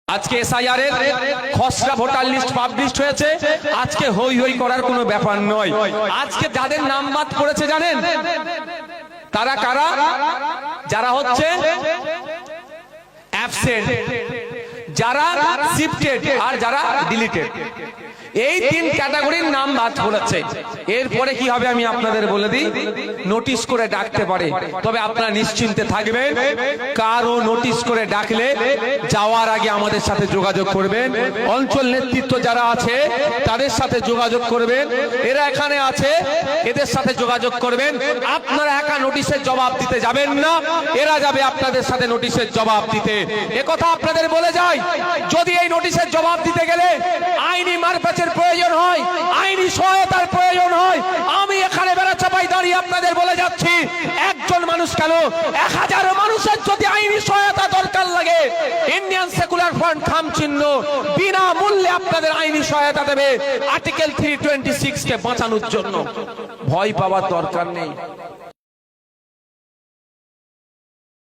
আজকে এসআইআর এর খসড়া ভোটার লিস্ট পাবলিশ হয়েছে। আজকে হই হই করার কোনো ব্যাপার নয়। আজকে যাদের নাম বাদ পড়েছে জানেন তারা কারা? যারা হচ্ছে অ্যাবসেন্ট, যারা শিফটেড আর যারা ডিলিটেড, এই তিন ক্যাটাগরির নাম বাদ পড়েছে। এরপরে কি হবে আমি আপনাদের বলে দিই, নোটিশ করে ডাকতে পারে। তবে আপনারা নিশ্চিন্তে থাকবেন, কারো নোটিশ করে ডাকলে যাওয়ার আগে আমাদের সাথে যোগাযোগ করবেন। অঞ্চল নেতৃত্ব যারা আছে তাদের সাথে যোগাযোগ করবেন, এরা এখানে আছে এদের সাথে যোগাযোগ করবেন। আপনারা একা নোটিশের জবাব দিতে যাবেন না, এরা যাবে আপনাদের সাথে নোটিশের জবাব দিতে। একথা আপনাদের বলে যাই, যদি এই নোটিশের জবাব দিতে গেলে আইনি মারপ্যাচের প্রয়োজন হয়, আইনি সহায়তার প্রয়োজন হয়, আমি এখানে বেড়াচাপাই দাঁড়িয়ে আপনাদের বলে যাচ্ছি, একজন মানুষ কেন 1000 মানুষের যদি আইনি সহায়তা দরকার লাগে, ইন্ডিয়ান সেকুলার ফ্রন্ট খামচিহ্ন বিনা মূল্যে আপনাদের আইনি সহায়তা দেবে আর্টিকেল 326 কে বাঁচানোর জন্য। ভয় পাওয়ার দরকার নেই।